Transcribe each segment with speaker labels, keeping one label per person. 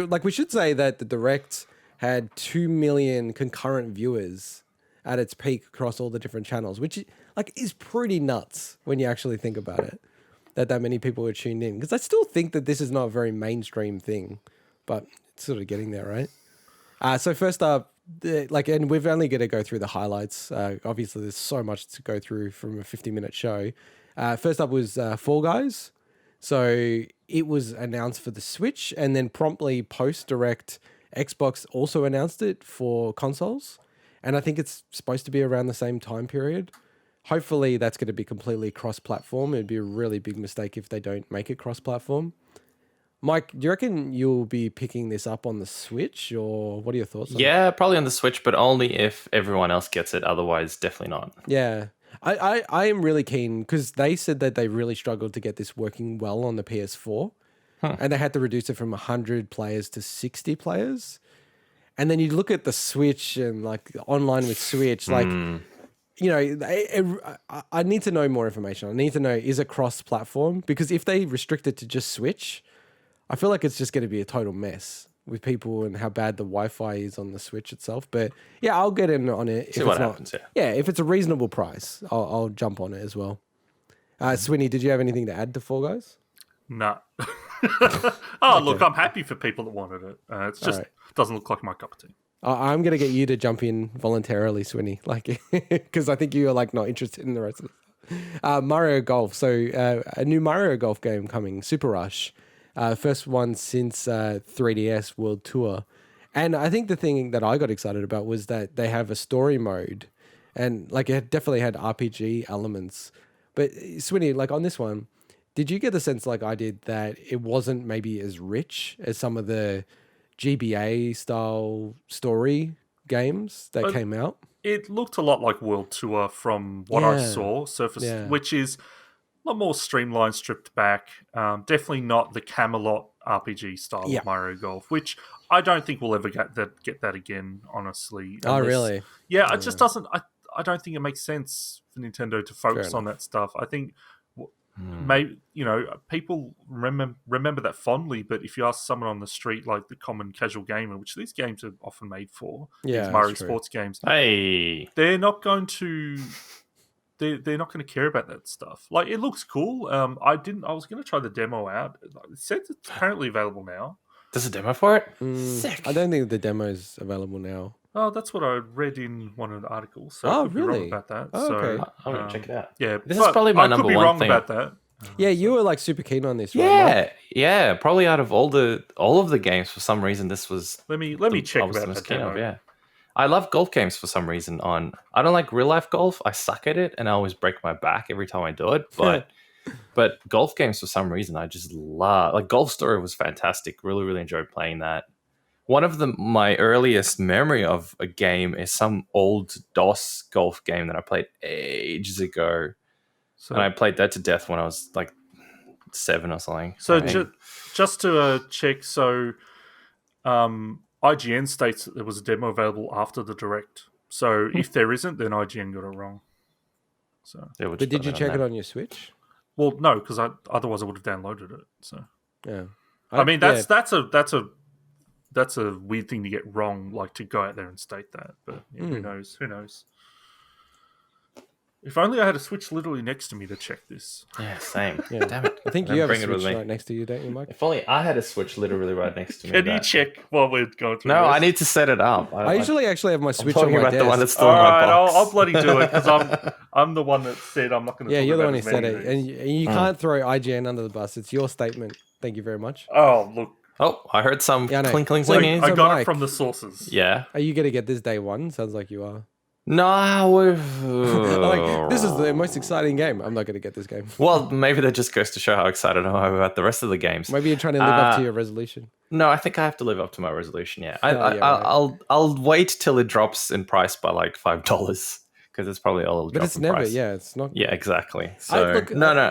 Speaker 1: Like, we should say that the Direct had 2 million concurrent viewers at its peak across all the different channels, which like is pretty nuts when you actually think about it. That many people were tuned in, because I still think that this is not a very mainstream thing, but it's sort of getting there, right? So first up, and we've only got to go through the highlights. Obviously, there's so much to go through from a 50-minute show. First up was Fall Guys. So it was announced for the Switch, and then promptly post-Direct, Xbox also announced it for consoles. And I think it's supposed to be around the same time period. Hopefully that's going to be completely cross-platform. It'd be a really big mistake if they don't make it cross-platform. Mike, do you reckon you'll be picking this up on the Switch, or what are your thoughts on it?
Speaker 2: Yeah, probably on the Switch, but only if everyone else gets it. Otherwise, definitely not.
Speaker 1: Yeah. I am really keen, because they said that they really struggled to get this working well on the PS4. And they had to reduce it from 100 players to 60 players. And then you look at the Switch and like online with Switch, like, you know, I need to know more information. I need to know, is it cross-platform? Because if they restrict it to just Switch, I feel like it's just going to be a total mess with people and how bad the Wi-Fi is on the Switch itself. But yeah, I'll get in on it.
Speaker 2: See what happens,
Speaker 1: yeah, if it's a reasonable price, I'll jump on it as well. Swinny, did you have anything to add to Fall Guys?
Speaker 3: No. Look, I'm happy for people that wanted it. It's just doesn't look like my cup of tea.
Speaker 1: I'm going to get you to jump in voluntarily, Swinny, like, because I think you are like not interested in the rest of it. Mario Golf. So a new Mario Golf game coming, Super Rush. First one since 3DS World Tour. And I think the thing that I got excited about was that they have a story mode, and like it definitely had RPG elements. But Swinny, like on this one, did you get the sense, like I did, that it wasn't maybe as rich as some of the GBA style story games that came out?
Speaker 3: It looked a lot like World Tour from what I saw, which is a lot more streamlined, stripped back. Definitely not the Camelot RPG style of Mario Golf, which I don't think we'll ever get that again, honestly.
Speaker 1: Really?
Speaker 3: Yeah, it just doesn't. I don't think it makes sense for Nintendo to focus on that stuff. I think maybe, you know, people remember that fondly, but if you ask someone on the street, like the common casual gamer, which these games are often made for, these Mario sports games, they're not going to. They're not going to care about that stuff. Like, it looks cool. I was going to try the demo out. It says it's apparently available now.
Speaker 2: There's a demo for it?
Speaker 1: Sick. I don't think the demo is available now.
Speaker 3: Oh, that's what I read in one of the articles. So
Speaker 1: I
Speaker 3: could be wrong about that.
Speaker 1: Okay.
Speaker 2: I'm going to check it out.
Speaker 3: Yeah,
Speaker 2: this is probably my number one thing.
Speaker 3: I could be wrong about that.
Speaker 1: Yeah, you were like super keen on this, right?
Speaker 2: Yeah. Probably out of all of the games, for some reason, this was.
Speaker 3: Let me check about that demo.
Speaker 2: Yeah. I love golf games for some reason. I don't like real life golf. I suck at it, and I always break my back every time I do it. But golf games for some reason I just love. Like, Golf Story was fantastic. Really, really enjoyed playing that. One of my earliest memory of a game is some old DOS golf game that I played ages ago, and I played that to death when I was like 7 or something.
Speaker 3: So just to check, IGN states that there was a demo available after the Direct. So if there isn't, then IGN got it wrong. So,
Speaker 1: but did you check it on your Switch?
Speaker 3: Well, no, because otherwise I would have downloaded it. So
Speaker 1: yeah,
Speaker 3: I mean that's a weird thing to get wrong, like to go out there and state that. But who knows? Who knows? If only I had a Switch literally next to me to check this.
Speaker 2: Yeah, same.
Speaker 1: Yeah. Damn it. I think you have a Switch right next to you, don't you, Mike?
Speaker 2: If only I had a Switch literally right next to me.
Speaker 3: Can you check while we're going through
Speaker 2: this?
Speaker 3: I
Speaker 2: need to set it up.
Speaker 1: I usually actually have my Switch
Speaker 2: on my
Speaker 1: desk.
Speaker 2: The one that's still in my box.
Speaker 3: I'll bloody do it, because I'm the one that said I'm not going to
Speaker 1: Yeah, you're the one who said it. And you can't throw IGN under the bus. It's your statement. Thank you very much.
Speaker 3: Oh, look.
Speaker 2: Oh, I heard some clink.
Speaker 3: I got it from the sources.
Speaker 2: Yeah.
Speaker 1: Are you going to get this day one? Sounds like you are.
Speaker 2: No,
Speaker 1: like, this is the most exciting game. I'm not going to get this game.
Speaker 2: Well, maybe that just goes to show how excited I am about the rest of the games.
Speaker 1: Maybe you're trying to live up to your resolution.
Speaker 2: No, I think I have to live up to my resolution. Yeah, I'll wait till it drops in price by like $5 because it's probably all.
Speaker 1: But it's never. Price. Yeah, it's not.
Speaker 2: Yeah, exactly. So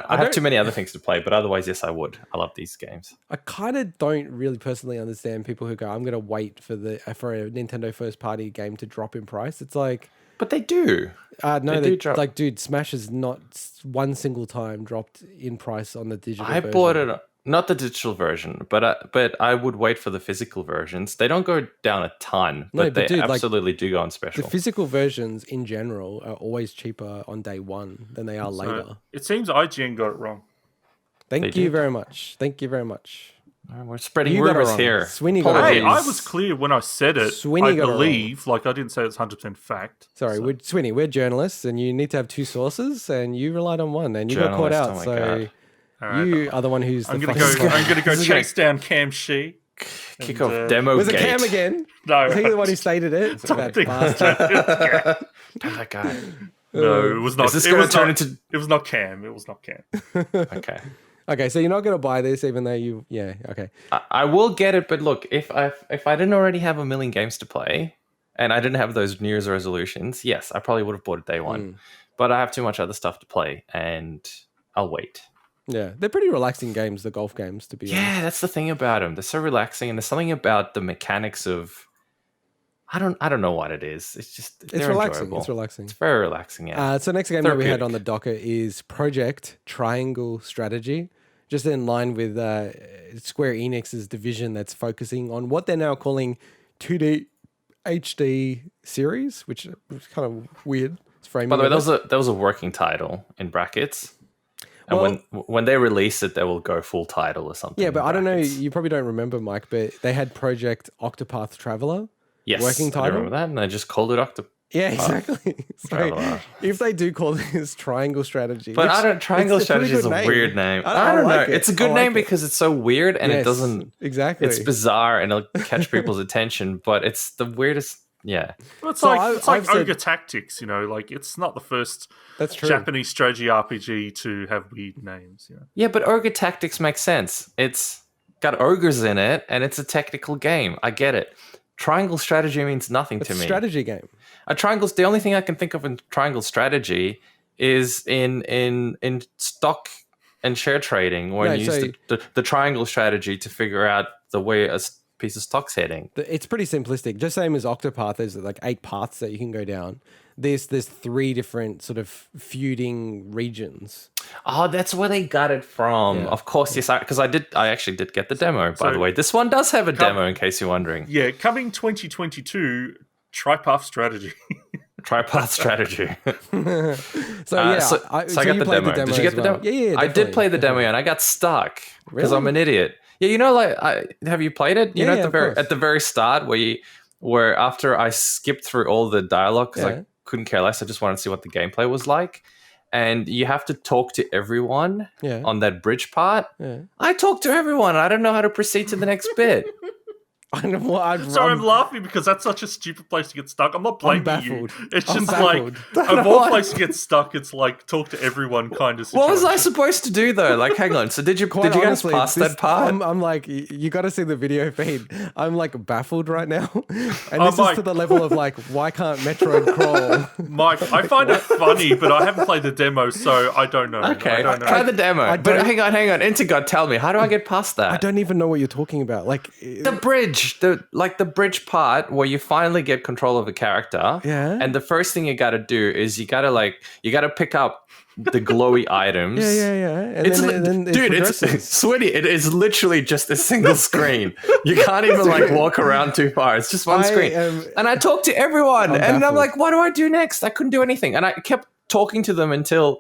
Speaker 2: I have too many other things to play. But otherwise, yes, I would. I love these games.
Speaker 1: I kind of don't really personally understand people who go, "I'm going to wait for a Nintendo first party game to drop in price." It's like.
Speaker 2: But they do.
Speaker 1: No, they do drop. Like, dude, Smash has not one single time dropped in price on the digital version.
Speaker 2: bought it. Not the digital version, but I would wait for the physical versions. They don't go down a ton,
Speaker 1: No,
Speaker 2: but
Speaker 1: but
Speaker 2: they
Speaker 1: dude, like,
Speaker 2: absolutely do go on
Speaker 1: The
Speaker 2: special.
Speaker 1: physical versions in general are always cheaper on day one than they are later.
Speaker 3: So it seems IGN got it wrong.
Speaker 1: Thank
Speaker 2: They
Speaker 1: you
Speaker 2: did.
Speaker 1: very much. Thank you very much.
Speaker 2: We're spreading
Speaker 1: You got it
Speaker 2: rumors
Speaker 1: wrong.
Speaker 2: here.
Speaker 1: Sweeney got it
Speaker 3: Hey,
Speaker 1: wrong.
Speaker 3: I was clear when I said it.
Speaker 1: Sweeney
Speaker 3: I
Speaker 1: got it wrong.
Speaker 3: believe, like I didn't say it's 100% fact.
Speaker 1: Sorry, Sweeney, we're journalists, and you need to have two sources, and you relied on one, and you got caught
Speaker 2: Journalist,
Speaker 1: out.
Speaker 2: oh my
Speaker 1: so
Speaker 2: God.
Speaker 3: All right.
Speaker 1: you are the one who's
Speaker 3: I'm
Speaker 1: the
Speaker 3: gonna
Speaker 1: fucking
Speaker 3: go. I'm gonna go
Speaker 2: This is
Speaker 3: chase down Cam Shee.
Speaker 2: Kick
Speaker 3: And,
Speaker 2: off demo
Speaker 1: Was it
Speaker 2: gate.
Speaker 1: Cam again?
Speaker 3: No,
Speaker 1: Was he the one who stated it? That
Speaker 3: think-
Speaker 1: bastard.
Speaker 2: That guy.
Speaker 3: No, it was not.
Speaker 2: Is this
Speaker 3: it
Speaker 2: going
Speaker 3: was
Speaker 2: to turn
Speaker 3: not,
Speaker 2: into?
Speaker 3: It was not Cam. It was not Cam.
Speaker 2: Okay.
Speaker 1: Okay, so you're not going to buy this, even though you... Yeah, okay.
Speaker 2: I will get it, but look, if I didn't already have a million games to play, and I didn't have those New Year's resolutions, yes, I probably would have bought it day one. But I have too much other stuff to play, and I'll wait.
Speaker 1: Yeah, they're pretty relaxing games, the golf games, to be honest.
Speaker 2: Yeah, that's the thing about them. They're so relaxing, and there's something about the mechanics of. I don't know what it is. It's just
Speaker 1: It's
Speaker 2: they're
Speaker 1: relaxing.
Speaker 2: enjoyable.
Speaker 1: It's relaxing.
Speaker 2: It's very relaxing. Yeah.
Speaker 1: So next game that we had
Speaker 2: Therapeutic.
Speaker 1: on the docket is Project Triangle Strategy, just in line with Square Enix's division that's focusing on what they're now calling 2D HD series, which is kind of weird. It's framing.
Speaker 2: By the way,
Speaker 1: of it.
Speaker 2: that was a working title in brackets. And
Speaker 1: Well-
Speaker 2: when they release it, they will go full title or something.
Speaker 1: Yeah, but
Speaker 2: in
Speaker 1: I don't know.
Speaker 2: brackets.
Speaker 1: You probably don't remember, Mike, but they had Project Octopath Traveler.
Speaker 2: Yes,
Speaker 1: working
Speaker 2: I
Speaker 1: title?
Speaker 2: remember that, and they just called it Octopath.
Speaker 1: Yeah, exactly. So
Speaker 2: Traveler.
Speaker 1: if they do call this Triangle Strategy,
Speaker 2: But I don't. Triangle
Speaker 1: it's a pretty
Speaker 2: Strategy is a
Speaker 1: good name.
Speaker 2: weird name.
Speaker 1: I
Speaker 2: I don't know.
Speaker 1: like it.
Speaker 2: It's a good
Speaker 1: I like
Speaker 2: name
Speaker 1: it.
Speaker 2: because it's so weird and
Speaker 1: Yes,
Speaker 2: it doesn't.
Speaker 1: exactly.
Speaker 2: It's bizarre and it'll catch people's attention, but it's the weirdest. Yeah.
Speaker 3: Well, it's
Speaker 1: So
Speaker 3: like
Speaker 1: I've
Speaker 3: it's like
Speaker 1: said-
Speaker 3: Ogre Tactics. You know, like it's not the first
Speaker 1: That's true.
Speaker 3: Japanese strategy RPG to have weird names. You know.
Speaker 2: Yeah, but Ogre Tactics makes sense. It's got ogres in it, and it's a technical game. I get it. Triangle Strategy means nothing
Speaker 1: It's
Speaker 2: to
Speaker 1: a
Speaker 2: me.
Speaker 1: strategy game.
Speaker 2: A triangle's the only thing I can think of in Triangle Strategy is in stock and share trading when
Speaker 1: No,
Speaker 2: you use
Speaker 1: so-
Speaker 2: the triangle strategy to figure out the way a piece of stock's heading.
Speaker 1: It's pretty simplistic. Just same as Octopath. There's like 8 paths that you can go down. There's 3 different sort of feuding regions.
Speaker 2: Oh, that's where they got it from.
Speaker 1: Yeah.
Speaker 2: Of course, yes, because I actually did get the demo. By
Speaker 3: So-
Speaker 2: the way, this one does have a demo, in case you're wondering.
Speaker 3: Yeah, coming 2022, Tripath Strategy.
Speaker 2: Tripath strategy.
Speaker 1: So yeah,
Speaker 2: so I got
Speaker 1: you
Speaker 2: the
Speaker 1: played
Speaker 2: demo. Did you get
Speaker 1: as
Speaker 2: the
Speaker 1: well.
Speaker 2: demo?
Speaker 1: Yeah,
Speaker 2: I did
Speaker 1: definitely,
Speaker 2: play the demo,
Speaker 1: definitely.
Speaker 2: and I got stuck because
Speaker 1: Really?
Speaker 2: I'm an idiot. Yeah, you know, like, have you played it? You know,
Speaker 1: Yeah, of course.
Speaker 2: at the very start, where after I skipped through all the dialogue because
Speaker 1: Yeah.
Speaker 2: I couldn't care less, I just wanted to see what the gameplay was like, and you have to talk to everyone
Speaker 1: Yeah.
Speaker 2: on that bridge part.
Speaker 1: Yeah.
Speaker 2: I talked to everyone. I don't know how to proceed to the next bit.
Speaker 1: I know what I'd
Speaker 3: Sorry, I'm
Speaker 1: run.
Speaker 3: laughing because that's such a stupid place to get stuck. I'm not blaming you.
Speaker 1: baffled.
Speaker 3: It's
Speaker 1: I'm
Speaker 3: just
Speaker 1: baffled.
Speaker 3: like of all places to get stuck, it's like talk to everyone kind of situation.
Speaker 2: What was I supposed to do though? Like, hang on. So did you
Speaker 1: Quite
Speaker 2: guys
Speaker 1: honestly,
Speaker 2: pass
Speaker 1: this-
Speaker 2: that part?
Speaker 1: I'm like, you got to see the video feed. I'm like baffled right now, and
Speaker 3: Oh,
Speaker 1: this is
Speaker 3: Mike.
Speaker 1: to the level of like, why can't Metroid crawl?
Speaker 3: Mike, I find it funny, but I haven't played the demo, so I don't know.
Speaker 2: Okay,
Speaker 3: I don't know.
Speaker 2: try the demo.
Speaker 1: I
Speaker 2: But
Speaker 1: don't-
Speaker 2: hang on. Intergod, tell me, how do I get past that?
Speaker 1: I don't even know what you're talking about. Like,
Speaker 2: The bridge, the bridge part where you finally get control of the character.
Speaker 1: Yeah.
Speaker 2: And the first thing you got to do is you got to pick up the glowy items.
Speaker 1: yeah. And
Speaker 2: It's
Speaker 1: then it
Speaker 2: dude, it's
Speaker 1: progresses.
Speaker 2: sweaty. It is literally just a single screen. You can't even like walk around too far. It's just one
Speaker 1: I
Speaker 2: screen.
Speaker 1: am-
Speaker 2: And I talked to everyone, and I'm
Speaker 1: baffled.
Speaker 2: like, what do I do next? I couldn't do anything, and I kept talking to them until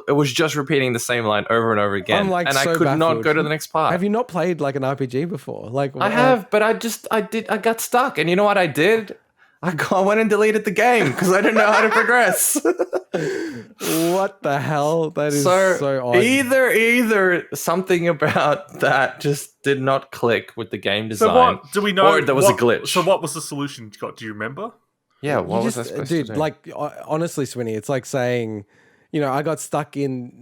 Speaker 2: it was just repeating the same line over and over again.
Speaker 1: I'm, like,
Speaker 2: and I
Speaker 1: so
Speaker 2: could not
Speaker 1: baffled.
Speaker 2: go to the next part.
Speaker 1: Have you not played like an RPG before? Like
Speaker 2: I have, but I got stuck. And you know what I did? I went and deleted the game because I didn't know how to progress.
Speaker 1: What the hell? That is so odd.
Speaker 2: either something about that just did not click with the game design.
Speaker 3: So what do we know?
Speaker 2: Or there was a
Speaker 3: what-
Speaker 2: glitch.
Speaker 3: So what was the solution? Scott? Do you remember?
Speaker 2: Yeah, what
Speaker 1: You
Speaker 2: was I
Speaker 1: just-
Speaker 2: supposed
Speaker 1: dude,
Speaker 2: to do?
Speaker 1: like honestly, Swinny, it's like saying, you know, I got stuck in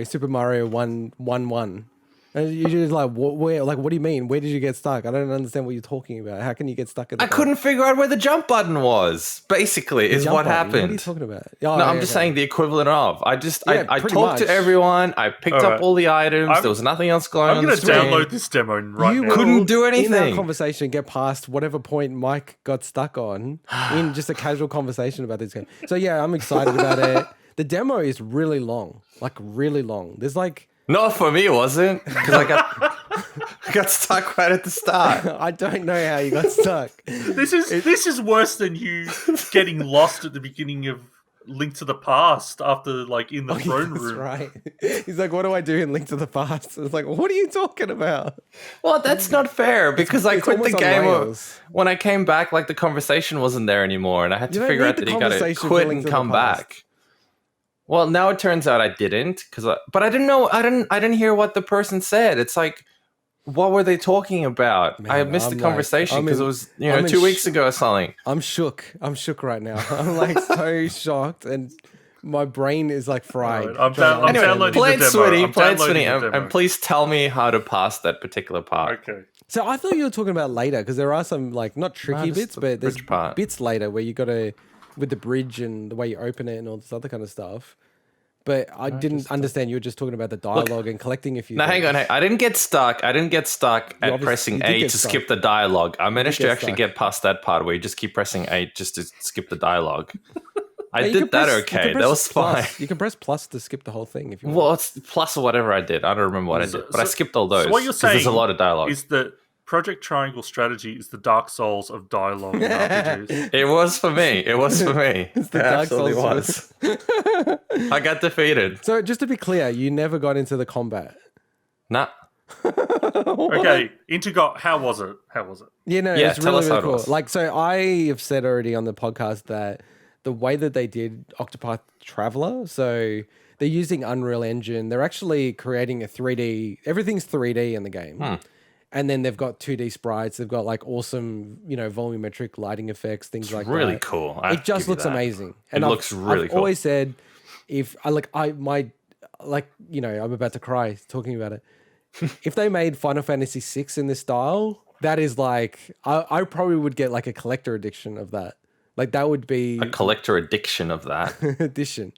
Speaker 1: Super Mario 1-1-1. And you're just like, where? Like, what do you mean? Where did you get stuck? I don't understand what you're talking about. How can you get stuck in?
Speaker 2: I couldn't figure out where the jump button was. Basically, is what
Speaker 1: What are you
Speaker 2: happened.
Speaker 1: talking about?
Speaker 2: No, I'm just saying the equivalent of. I
Speaker 1: Yeah,
Speaker 2: I
Speaker 1: pretty
Speaker 2: talked
Speaker 1: much.
Speaker 2: to everyone. I picked
Speaker 3: All
Speaker 2: up
Speaker 3: right.
Speaker 2: all the items.
Speaker 3: I'm-
Speaker 2: There was nothing else going
Speaker 3: I'm
Speaker 2: on.
Speaker 3: going
Speaker 2: the
Speaker 3: to
Speaker 2: screen.
Speaker 3: download this demo right
Speaker 1: You
Speaker 3: now.
Speaker 2: Couldn't do
Speaker 1: In our
Speaker 2: anything.
Speaker 1: conversation, get past whatever point Mike got stuck on in just a casual conversation about this game. So yeah, I'm excited about it. The demo is really long, like really long. There's like
Speaker 2: No, for me it wasn't, because I got stuck right at the start.
Speaker 1: I don't know how you got stuck.
Speaker 3: This is worse than you getting lost at the beginning of Link to the Past after like in the throne
Speaker 1: That's
Speaker 3: room.
Speaker 1: right. He's like, what do I do in Link to the Past? It's like, what are you talking about?
Speaker 2: Well, that's not fair, because I
Speaker 1: it's
Speaker 2: quit the
Speaker 1: almost on
Speaker 2: game.
Speaker 1: rails.
Speaker 2: When I came back, like the conversation wasn't there anymore, and I had to
Speaker 1: You don't
Speaker 2: figure
Speaker 1: need
Speaker 2: out
Speaker 1: the
Speaker 2: that you got to
Speaker 1: conversation for
Speaker 2: quit
Speaker 1: Link
Speaker 2: and
Speaker 1: to the
Speaker 2: come
Speaker 1: Past.
Speaker 2: back. Well, now it turns out I didn't, but I didn't know. I didn't hear what the person said. It's like, what were they talking about?
Speaker 1: Man,
Speaker 2: I missed the
Speaker 1: I'm
Speaker 2: conversation
Speaker 1: like,
Speaker 2: because it was
Speaker 1: I'm in
Speaker 2: 2 weeks ago or something.
Speaker 1: I'm shook. I'm shook right now. I'm like so shocked, and my brain is like fried.
Speaker 3: Alright, I'm
Speaker 1: trying to
Speaker 3: anyway,
Speaker 1: understand
Speaker 3: downloading
Speaker 1: this.
Speaker 2: Play it,
Speaker 3: the demo.
Speaker 2: Sweetie.
Speaker 3: I'm
Speaker 2: Play it,
Speaker 3: downloading
Speaker 2: Sweetie,
Speaker 3: the demo.
Speaker 2: and please tell me how to pass that particular part.
Speaker 3: Okay.
Speaker 1: So I thought you were talking about later, because there are some like not tricky
Speaker 2: just
Speaker 1: bits,
Speaker 2: the
Speaker 1: but there's
Speaker 2: bridge part.
Speaker 1: bits later where you got to with the bridge and the way you open it and all this other kind of stuff. But I didn't understand. You were just talking about the dialogue and collecting a few.
Speaker 2: Now, hang on. I didn't get stuck. I didn't get stuck at
Speaker 1: obviously-
Speaker 2: pressing
Speaker 1: you did
Speaker 2: A
Speaker 1: get
Speaker 2: to
Speaker 1: stuck.
Speaker 2: skip the dialogue. I managed to
Speaker 1: get
Speaker 2: actually
Speaker 1: stuck.
Speaker 2: get past that part where you just keep pressing A just to skip the dialogue. I
Speaker 1: You can
Speaker 2: did that
Speaker 1: press- you
Speaker 2: okay.
Speaker 1: can
Speaker 2: That
Speaker 1: press
Speaker 2: was
Speaker 1: plus.
Speaker 2: fine.
Speaker 1: You can press plus to skip the whole thing if you want.
Speaker 2: Well, it's plus or whatever I did. I don't remember what I did, but I skipped all those.
Speaker 3: So what you're
Speaker 2: 'cause
Speaker 3: saying
Speaker 2: there's a lot of dialogue.
Speaker 3: is that Project Triangle Strategy is the Dark Souls of dialogue in RPGs.
Speaker 2: It was for me. It was for me. It
Speaker 1: Dark
Speaker 2: absolutely
Speaker 1: Souls
Speaker 2: was. I got defeated.
Speaker 1: So just to be clear, you never got into the combat.
Speaker 2: Nah.
Speaker 3: Okay, Intergot, how was it? How was it?
Speaker 1: Yeah, no,
Speaker 2: Yeah,
Speaker 1: it's
Speaker 2: tell
Speaker 1: really,
Speaker 2: us how
Speaker 1: really
Speaker 2: it
Speaker 1: cool.
Speaker 2: was.
Speaker 1: Like, so I have said already on the podcast that the way that they did Octopath Traveler, so they're using Unreal Engine. They're actually creating a 3D, everything's 3D in the game. And then they've got 2D sprites. They've got like awesome, volumetric lighting effects, things like
Speaker 2: Really
Speaker 1: that.
Speaker 2: cool. I have
Speaker 1: It
Speaker 2: to give
Speaker 1: just
Speaker 2: you
Speaker 1: looks
Speaker 2: that.
Speaker 1: amazing.
Speaker 2: It looks really
Speaker 1: I've
Speaker 2: cool.
Speaker 1: always said, if I'm about to cry talking about it. If they made Final Fantasy VI in this style, that is like, I probably would get like a collector edition of that. Like that would be
Speaker 2: A collector addiction of that.
Speaker 1: edition.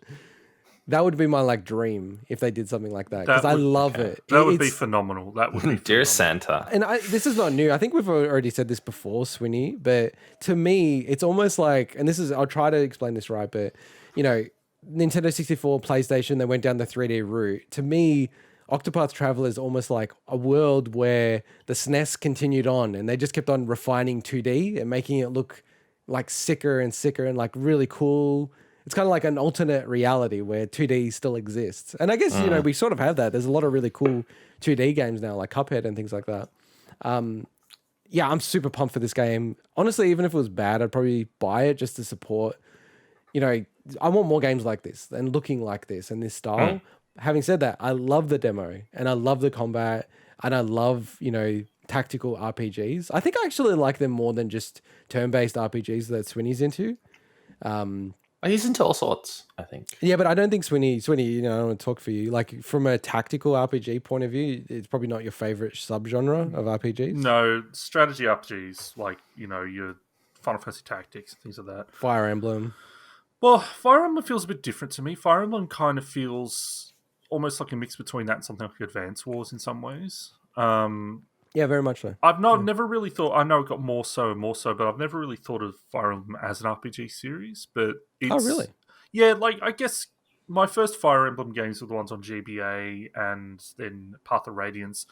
Speaker 1: That would be my like dream if they did something like that, because I
Speaker 3: would-
Speaker 1: love it.
Speaker 3: That would be
Speaker 1: It's-
Speaker 3: phenomenal. That would be
Speaker 2: Dear
Speaker 3: phenomenal.
Speaker 2: Santa.
Speaker 1: and this is not new. I think we've already said this before, Swinny, but to me, it's almost like, and I'll try to explain this right, but Nintendo 64, PlayStation, they went down the 3D route. To me, Octopath Traveler is almost like a world where the SNES continued on and they just kept on refining 2D and making it look like sicker and sicker and like really cool. It's kind of like an alternate reality where 2D still exists. And I guess, we sort of have that. There's a lot of really cool 2D games now, like Cuphead and things like that. Yeah, I'm super pumped for this game. Honestly, even if it was bad, I'd probably buy it just to support. I want more games like this and looking like this and this style. Having said that, I love the demo and I love the combat and I love, tactical RPGs. I think I actually like them more than just turn-based RPGs that Swinny's into.
Speaker 2: He's into all sorts, I think.
Speaker 1: Yeah, but I don't think Swinny, I don't want to talk for you. Like from a tactical RPG point of view, it's probably not your favorite subgenre of RPGs.
Speaker 3: No, strategy RPGs, like, your Final Fantasy Tactics, things like that.
Speaker 1: Fire Emblem.
Speaker 3: Well, Fire Emblem feels a bit different to me. Fire Emblem kind of feels almost like a mix between that and something like Advance Wars in some ways.
Speaker 1: Yeah, very much so.
Speaker 3: I've never really thought. I know it got more so, but I've never really thought of Fire Emblem as an RPG series. But it's,
Speaker 1: really?
Speaker 3: Yeah, like I guess my first Fire Emblem games were the ones on GBA and then Path of Radiance,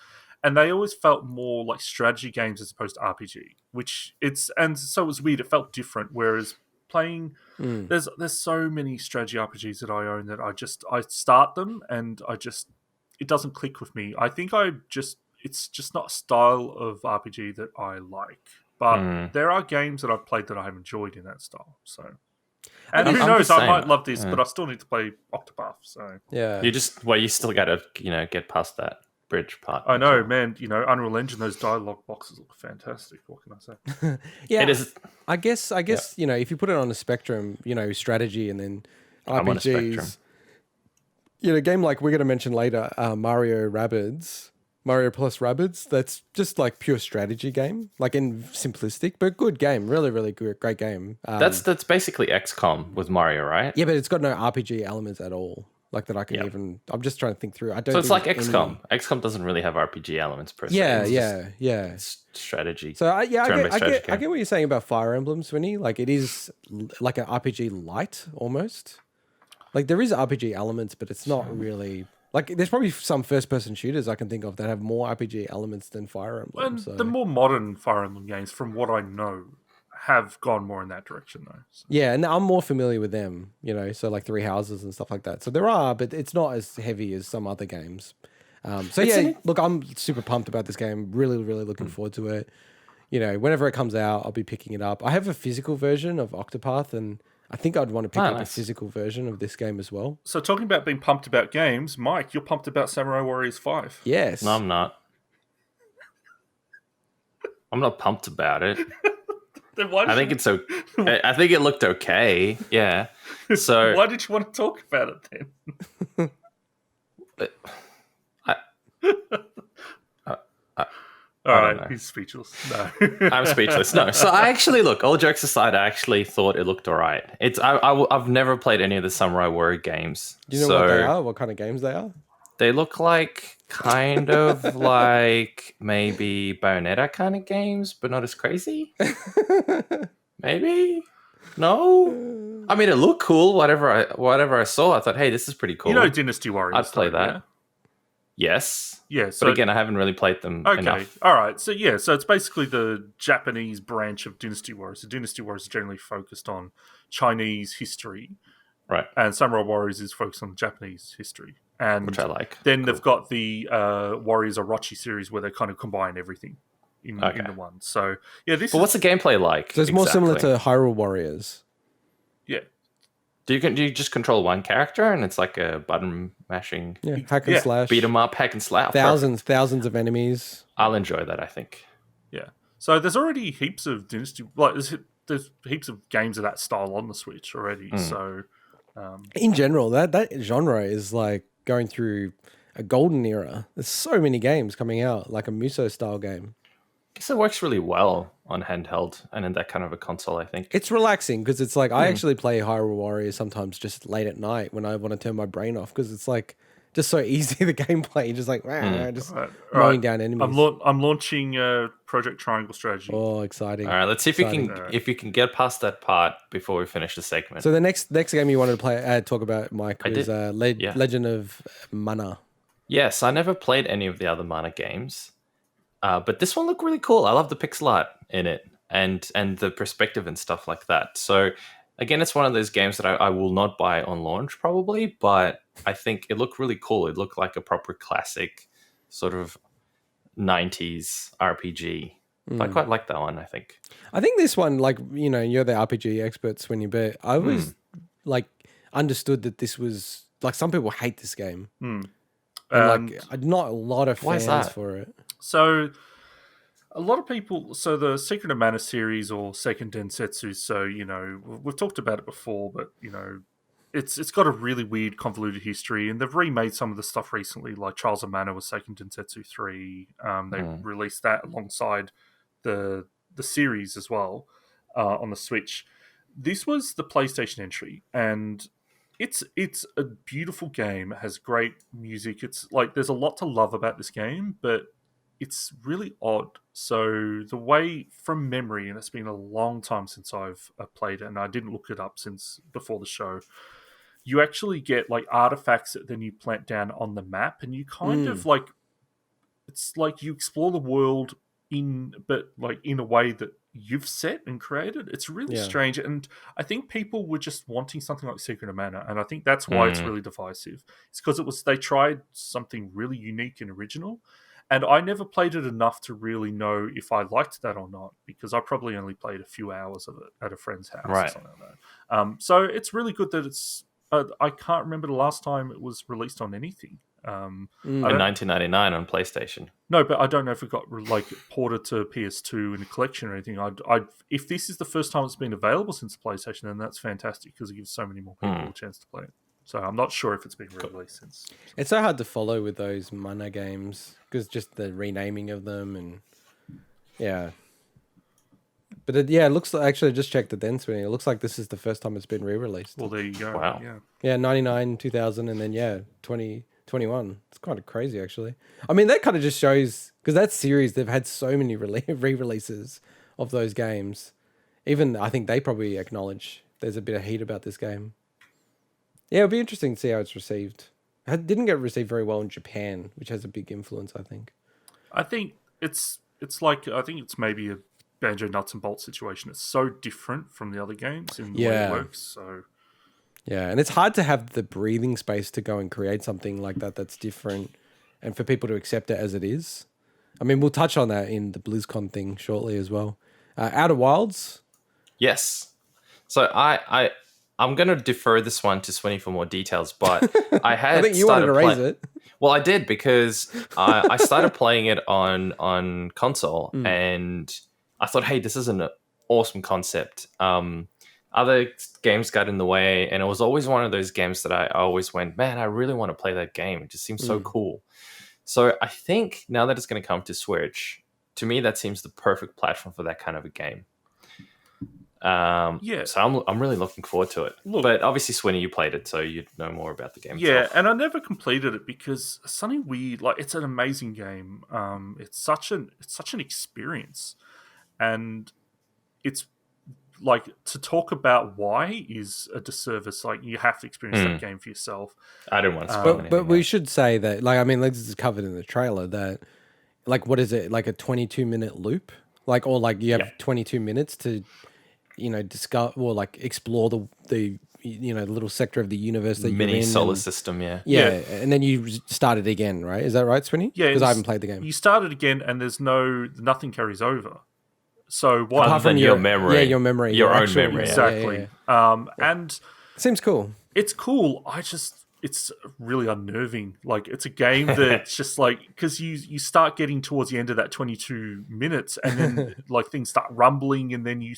Speaker 3: and they always felt more like strategy games as opposed to RPG. So it was weird. It felt different. Whereas playing, there's so many strategy RPGs that I own that I start them and it doesn't click with me. I think it's just not a style of RPG that I like. But there are games that I've played that I have enjoyed in that style. So, and who
Speaker 2: I'm
Speaker 3: knows?
Speaker 2: the
Speaker 3: I
Speaker 2: same.
Speaker 3: might love this, but I still need to play Octopath. So
Speaker 1: Yeah.
Speaker 2: You still got to, get past that bridge part.
Speaker 3: I know, man. Unreal Engine, those dialogue boxes look fantastic. What can I say?
Speaker 1: Yeah,
Speaker 2: It is.
Speaker 1: I guess if you put it on a spectrum, strategy and then
Speaker 2: I'm on a spectrum.
Speaker 1: RPGs. A game like we're going to mention later, Mario Plus Rabbids. That's just like pure strategy game, like in simplistic but good game. Really, really good, great game.
Speaker 2: That's basically XCOM with Mario, right?
Speaker 1: Yeah, but it's got no RPG elements at all. Like that I can even. I'm just trying to think through. I don't.
Speaker 2: So it's
Speaker 1: think
Speaker 2: like
Speaker 1: there's
Speaker 2: XCOM. XCOM doesn't really have RPG elements per se.
Speaker 1: Yeah,
Speaker 2: It's
Speaker 1: yeah,
Speaker 2: just
Speaker 1: yeah.
Speaker 2: strategy.
Speaker 1: So I
Speaker 2: turn-based strategy
Speaker 1: get what you're saying about Fire Emblem, Swinny. Like it is like an RPG light almost. Like there is RPG elements, but it's not really Like, there's probably some first-person shooters I can think of that have more RPG elements than Fire Emblem.
Speaker 3: And
Speaker 1: So.
Speaker 3: the more modern Fire Emblem games, from what I know, have gone more in that direction, though. So.
Speaker 1: Yeah, and I'm more familiar with them, so like Three Houses and stuff like that. So there are, but it's not as heavy as some other games. Look, I'm super pumped about this game. Really, really looking forward to it. Whenever it comes out, I'll be picking it up. I have a physical version of Octopath, and I think I'd want to pick up a physical version of this game as well.
Speaker 3: So talking about being pumped about games, Mike, you're pumped about Samurai Warriors 5.
Speaker 1: Yes.
Speaker 2: No, I'm not. I'm not pumped about it. I think it's okay. I think it looked okay. Yeah. So
Speaker 3: why did you want to talk about it then? All right, he's speechless. No,
Speaker 2: I'm speechless. No, so I actually look. All jokes aside, I actually thought it looked alright. I've never played any of the Samurai Warrior games.
Speaker 1: Do you know what they are? What kind of games they are?
Speaker 2: They look like kind of like maybe Bayonetta kind of games, but not as crazy. Maybe. No. I mean, it looked cool. Whatever I saw, I thought, hey, this is pretty cool.
Speaker 3: Dynasty Warriors.
Speaker 2: I'd play that.
Speaker 3: Yeah?
Speaker 2: Yes.
Speaker 3: Yeah.
Speaker 2: So, but again, I haven't really played them enough.
Speaker 3: All right. So it's basically the Japanese branch of Dynasty Warriors. So Dynasty Warriors is generally focused on Chinese history.
Speaker 2: Right.
Speaker 3: And Samurai Warriors is focused on Japanese history. And
Speaker 2: which I like.
Speaker 3: Then they've got the Warriors Orochi series where they kind of combine everything in the one. So, yeah,
Speaker 2: what's the gameplay like?
Speaker 1: So it's more similar to Hyrule Warriors.
Speaker 3: Yeah.
Speaker 2: Do you just control one character and it's like a button mashing
Speaker 1: hack and slash,
Speaker 2: beat 'em up, hack and slash,
Speaker 1: thousands of enemies.
Speaker 2: I'll enjoy that, I think.
Speaker 3: Yeah. So there's already heaps of Dynasty, there's heaps of games of that style on the Switch already. So
Speaker 1: in general, that genre is like going through a golden era. There's so many games coming out, like a Muso style game.
Speaker 2: I guess it works really well on handheld and in that kind of a console, I think.
Speaker 1: It's relaxing because it's like I actually play Hyrule Warriors sometimes just late at night when I want to turn my brain off because it's like just so easy, the gameplay. Just like, just mowing down enemies.
Speaker 3: I'm launching Project Triangle Strategy.
Speaker 1: Oh, exciting.
Speaker 2: All right, let's see if you can get past that part before we finish the segment.
Speaker 1: So the next game you wanted to talk about, Mike, was Legend of Mana.
Speaker 2: Yes, I never played any of the other Mana games. But this one looked really cool. I love the pixel art in it and the perspective and stuff like that. So again, it's one of those games that I will not buy on launch probably, but I think it looked really cool. It looked like a proper classic sort of 90s RPG. I quite like that one, I think.
Speaker 1: I think this one, like, you're the RPG expert, Swinny, but I was like understood that this was like some people hate this game. And like not a lot of fans for it.
Speaker 3: So, a lot of people. So, the Secret of Mana series or Second Densetsu. So, we've talked about it before, but it's got a really weird, convoluted history, and they've remade some of the stuff recently, like Trials of Mana was Second Densetsu 3. They released that alongside the series as well on the Switch. This was the PlayStation entry, and it's a beautiful game. It has great music. It's like there's a lot to love about this game, but it's really odd. So the way, from memory, and it's been a long time since I've played it, and I didn't look it up since before the show, you actually get like artifacts that then you plant down on the map, and you kind of like, it's like you explore the world in a way that you've set and created. It's really strange, and I think people were just wanting something like Secret of Mana, and I think that's why it's really divisive. It's because they tried something really unique and original. And I never played it enough to really know if I liked that or not, because I probably only played a few hours of it at a friend's house or something like that. So it's really good that it's... I can't remember the last time it was released on anything.
Speaker 2: In 1999 on PlayStation.
Speaker 3: No, but I don't know if it got ported to PS2 in a collection or anything. If this is the first time it's been available since the PlayStation, then that's fantastic because it gives so many more people a chance to play it. So I'm not sure if it's been released since.
Speaker 1: It's so hard to follow with those Mana games because just the renaming of them and But it looks like, actually I just checked the density. It looks like this is the first time it's been re-released.
Speaker 3: Well, there you go.
Speaker 2: Wow.
Speaker 3: Yeah,
Speaker 1: 99, 2000, and then 2021. It's kind of crazy actually. I mean, that kind of just shows because that series they've had so many re-releases of those games. Even I think they probably acknowledge there's a bit of heat about this game. Yeah, it'll be interesting to see how it's received. Didn't get received very well in Japan, which has a big influence, I think.
Speaker 3: I think it's like I think it's maybe a Banjo nuts and bolts situation. It's so different from the other games in the way it works. So
Speaker 1: yeah, and it's hard to have the breathing space to go and create something like that that's different, and for people to accept it as it is. I mean, we'll touch on that in the BlizzCon thing shortly as well. Outer Wilds.
Speaker 2: Yes. So I'm going to defer this one to Swinny for more details, but I had
Speaker 1: I think you wanted to raise it.
Speaker 2: Well, I did because I started playing it on console, and I thought, hey, this is an awesome concept. Other games got in the way, and it was always one of those games that I always went, man, I really want to play that game. It just seems so cool. So I think now that it's going to come to Switch, to me, that seems the perfect platform for that kind of a game. So I'm really looking forward to it. But obviously, Swinny, you played it, so you'd know more about the game.
Speaker 3: Yeah,
Speaker 2: itself.
Speaker 3: and I never completed it because it's something weird. Like, it's an amazing game. It's such an experience, and it's like, to talk about why is a disservice. Like, you have to experience that game for yourself.
Speaker 2: I didn't want to spoil
Speaker 1: But we should say that, like, I mean, this is covered in the trailer, that, like, what is it, like a 22-minute loop? Like, or like you have 22 minutes to, discover or like explore the little sector of the universe that
Speaker 2: mini
Speaker 1: you're in.
Speaker 2: solar system, yeah.
Speaker 1: And then you start it again, right? Is that right, Swinny?
Speaker 3: Yeah,
Speaker 1: because I haven't played the game.
Speaker 3: You start it again, and nothing carries over. So what?
Speaker 2: Apart from your memory,
Speaker 1: your memory,
Speaker 2: your own
Speaker 1: actual
Speaker 2: memory,
Speaker 3: exactly. And
Speaker 1: seems cool.
Speaker 3: It's cool. It's really unnerving. Like, it's a game that's just like, because you start getting towards the end of that 22 minutes, and then like things start rumbling, and then you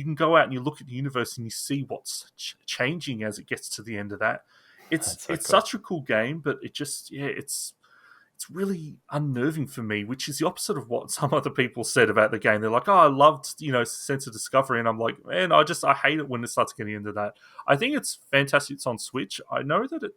Speaker 3: can go out and you look at the universe and you see what's changing as it gets to the end of that. It's such a cool game, but it just it's really unnerving for me, which is the opposite of what some other people said about the game. They're like, oh, I loved, sense of discovery. And I'm like, man, I hate it when it starts getting into that. I think it's fantastic it's on Switch. I know that it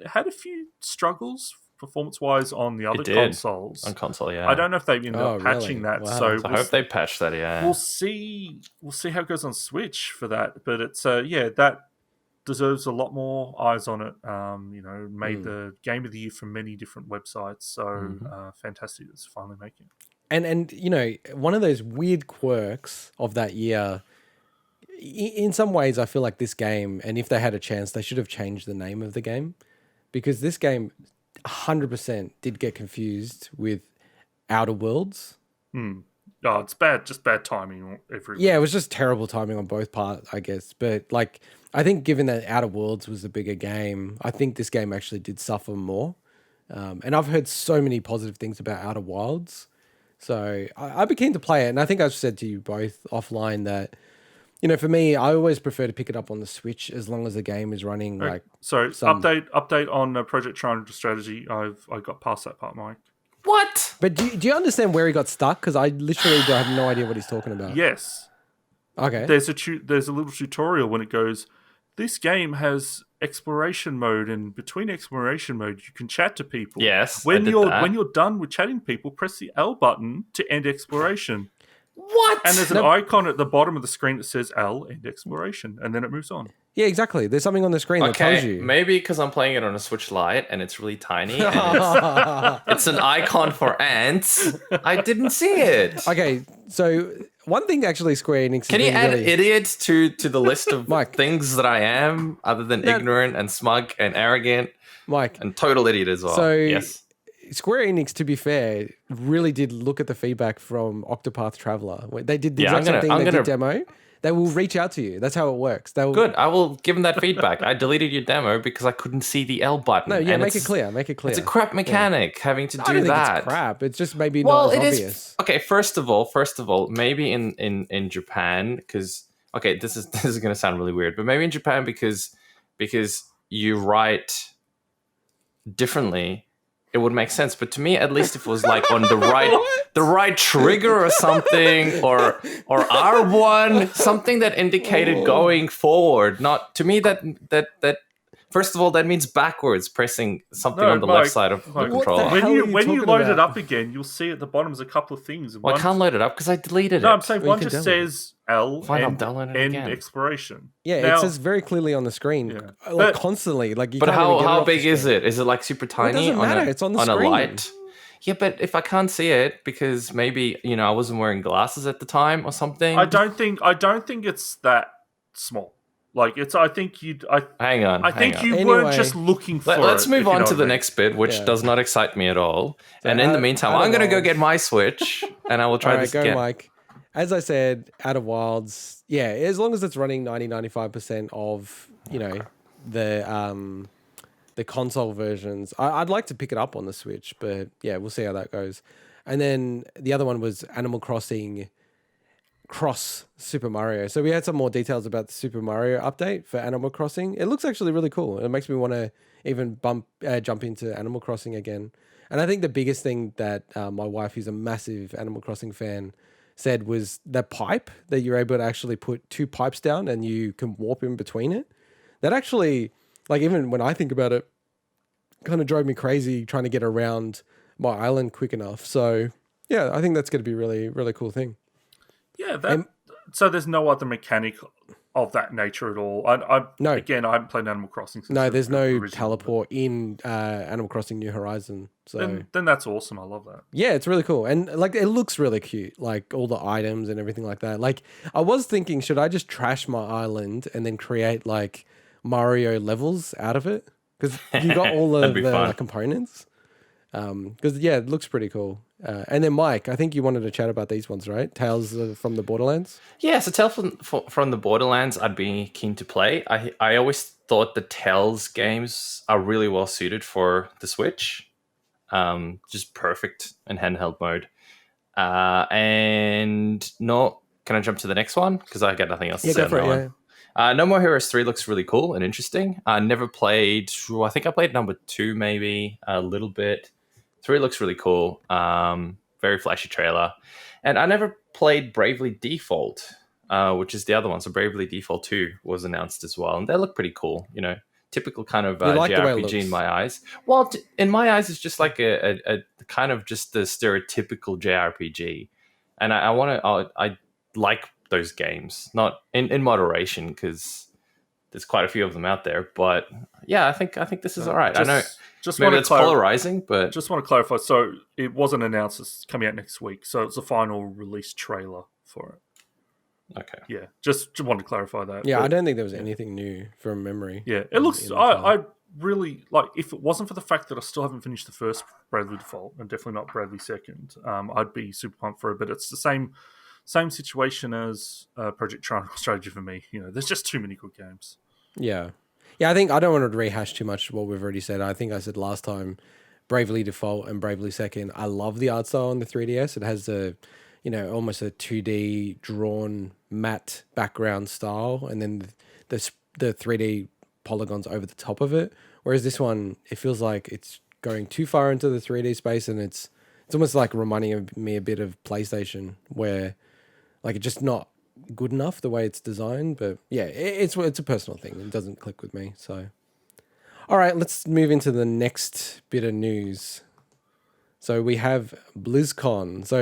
Speaker 3: had a few struggles performance-wise on the other consoles.
Speaker 2: On console, yeah.
Speaker 3: I don't know if they've ended up patching that.
Speaker 1: Wow.
Speaker 3: So
Speaker 2: I hope they patch that, yeah.
Speaker 3: We'll see how it goes on Switch for that. But it's, that deserves a lot more eyes on it. Made the game of the year from many different websites. So fantastic it's finally making it.
Speaker 1: And one of those weird quirks of that year, in some ways I feel like this game, and if they had a chance, they should have changed the name of the game, because this game 100% did get confused with Outer Worlds.
Speaker 3: Oh, it's bad, just bad timing everywhere.
Speaker 1: Yeah, it was just terrible timing on both parts, I guess. But like, I think given that Outer Worlds was a bigger game, I think this game actually did suffer more. And I've heard so many positive things about Outer Wilds. So I'd be keen to play it. And I think I've said to you both offline that, for me, I always prefer to pick it up on the Switch as long as the game is running.
Speaker 3: Like, so update on Project Triangle Strategy. I got past that part, Mike.
Speaker 2: What?
Speaker 1: But do you understand where he got stuck? Because I literally have no idea what he's talking about.
Speaker 3: Yes.
Speaker 1: Okay.
Speaker 3: There's a little tutorial when it goes, this game has exploration mode, and between exploration mode you can chat to people.
Speaker 2: Yes.
Speaker 3: When you're done with chatting people, press the L button to end exploration.
Speaker 2: What?
Speaker 3: And there's an icon at the bottom of the screen that says L, end exploration, and then it moves on.
Speaker 1: Yeah, exactly. There's something on the screen that tells you.
Speaker 2: Maybe because I'm playing it on a Switch Lite and it's really tiny. And it's an icon for ants. I didn't see it.
Speaker 1: Okay, so one thing actually Square Enix...
Speaker 2: Can you add idiot to the list of
Speaker 1: Mike,
Speaker 2: things that I am, other than ignorant and smug and arrogant?
Speaker 1: Mike.
Speaker 2: And total idiot as well.
Speaker 1: So,
Speaker 2: yes.
Speaker 1: Square Enix, to be fair, really did look at the feedback from Octopath Traveler. They did the exact same thing they did demo. They will reach out to you. That's how it works.
Speaker 2: Good. I will give them that feedback. I deleted your demo because I couldn't see the L button.
Speaker 1: No, yeah, make it clear.
Speaker 2: It's a crap mechanic having to do
Speaker 1: I don't
Speaker 2: that.
Speaker 1: think it's crap. It's just maybe not as obvious.
Speaker 2: Okay, first of all, maybe in Japan, because this is going to sound really weird, but maybe in Japan because you write differently, it would make sense. But to me, at least, if it was like on the right trigger or something, or R1, something that indicated going forward. Not to me that first of all, that means backwards, pressing something on the left side of the controller.
Speaker 3: When you load it up again, you'll see at the bottom is a couple of things.
Speaker 2: I can't load it up because I deleted it.
Speaker 3: No, I'm saying one just says L
Speaker 2: Fine, I'll
Speaker 3: and
Speaker 2: download it
Speaker 3: end
Speaker 2: again.
Speaker 3: exploration.
Speaker 1: Yeah,
Speaker 3: Now,
Speaker 1: it says very clearly on the screen,
Speaker 3: Yeah.
Speaker 1: like
Speaker 3: But-
Speaker 1: constantly. Like you
Speaker 2: But
Speaker 1: can't even get it
Speaker 2: how
Speaker 1: off the
Speaker 2: big is
Speaker 1: screen.
Speaker 2: it? Is it like super
Speaker 1: Well,
Speaker 2: tiny?
Speaker 1: it doesn't matter. It's on the screen.
Speaker 2: A light. Yeah, but if I can't see it because maybe I wasn't wearing glasses at the time or something.
Speaker 3: I don't think it's that small. Like it's. I think you.
Speaker 2: Hang on.
Speaker 3: I think you
Speaker 1: Anyway,
Speaker 3: weren't just looking for.
Speaker 2: Let's
Speaker 3: it,
Speaker 2: move
Speaker 3: if you
Speaker 2: on
Speaker 3: know
Speaker 2: to
Speaker 3: what
Speaker 2: the
Speaker 3: I mean.
Speaker 2: next bit, which
Speaker 1: Yeah.
Speaker 2: does not excite me at all.
Speaker 1: So
Speaker 2: and in the meantime,
Speaker 1: Outer
Speaker 2: I'm going to go
Speaker 1: Wilds.
Speaker 2: get my Switch and I will try
Speaker 1: All right,
Speaker 2: this
Speaker 1: go,
Speaker 2: again.
Speaker 1: Mike. As I said, Outer Wilds, yeah, as long as it's running 95% of, the console versions, I'd like to pick it up on the Switch, but yeah, we'll see how that goes. And then the other one was Animal Crossing Cross Super Mario. So we had some more details about the Super Mario update for Animal Crossing. It looks actually really cool. It makes me want to even jump into Animal Crossing again. And I think the biggest thing that my wife, who's a massive Animal Crossing fan, said was the pipe that you're able to actually put 2 pipes down and you can warp in between it. That actually, like, even when I think about it, kind of drove me crazy trying to get around my island quick enough. So yeah, I think that's going to be really, really cool thing.
Speaker 3: Yeah, so there's no other mechanic of that nature at all.
Speaker 1: No.
Speaker 3: Again, I haven't played Animal Crossing since
Speaker 1: No, there's
Speaker 3: the
Speaker 1: no
Speaker 3: original,
Speaker 1: teleport in Animal Crossing New Horizon. So
Speaker 3: then that's awesome. I love that.
Speaker 1: yeah, it's really cool. And like it looks really cute, like all the items and everything like that. Like I was thinking, should I just trash my island and then create like Mario levels out of it? Because you got all of
Speaker 2: be
Speaker 1: the
Speaker 2: fun.
Speaker 1: like, components. Because yeah, it looks pretty cool. And then Mike, I think you wanted to chat about these ones, right? Tales from the Borderlands.
Speaker 2: Yeah, so Tales from the Borderlands, I'd be keen to play. I always thought the Tales games are really well suited for the Switch. Just perfect in handheld mode. And no, can I jump to the next one? Because I got nothing else to say on that one. No More Heroes 3 looks really cool and interesting. I never played, I think I played number 2 maybe a little bit. 3 looks really cool. Very flashy trailer. And I never played Bravely Default, which is the other one. So Bravely Default 2 was announced as well. And they look pretty cool, typical kind of
Speaker 1: like the way it
Speaker 2: JRPG
Speaker 1: looks?
Speaker 2: in my eyes. Well, in my eyes, it's just like a kind of just the stereotypical JRPG. And I like those games, not in moderation, because there's quite a few of them out there. But yeah, I think this is all right. I know
Speaker 3: Just
Speaker 2: maybe
Speaker 3: want
Speaker 2: it's
Speaker 3: to
Speaker 2: polarizing, but
Speaker 3: just want to clarify. So it wasn't announced; it's coming out next week. So it's the final release trailer for it.
Speaker 2: okay.
Speaker 3: Yeah, just want to clarify that.
Speaker 1: Yeah,
Speaker 3: But,
Speaker 1: I don't think there was anything new from memory.
Speaker 3: Yeah, it looks.
Speaker 1: in the trailer.
Speaker 3: I really like. If it wasn't for the fact that I still haven't finished the first Bradley Default and definitely not Bradley Second, I'd be super pumped for it. But it's the same situation as Project Triangle Strategy for me. There's just too many good games.
Speaker 1: Yeah. Yeah, I think I don't want to rehash too much what we've already said. I think I said last time Bravely Default and Bravely Second. I love the art style on the 3DS. It has almost a 2D drawn matte background style and then the 3D polygons over the top of it. Whereas this one, it feels like it's going too far into the 3D space and it's almost like reminding me a bit of PlayStation where like it's just not good enough the way it's designed, but yeah, it's a personal thing. It doesn't click with me. So, all right, let's move into the next bit of news. So we have BlizzCon. So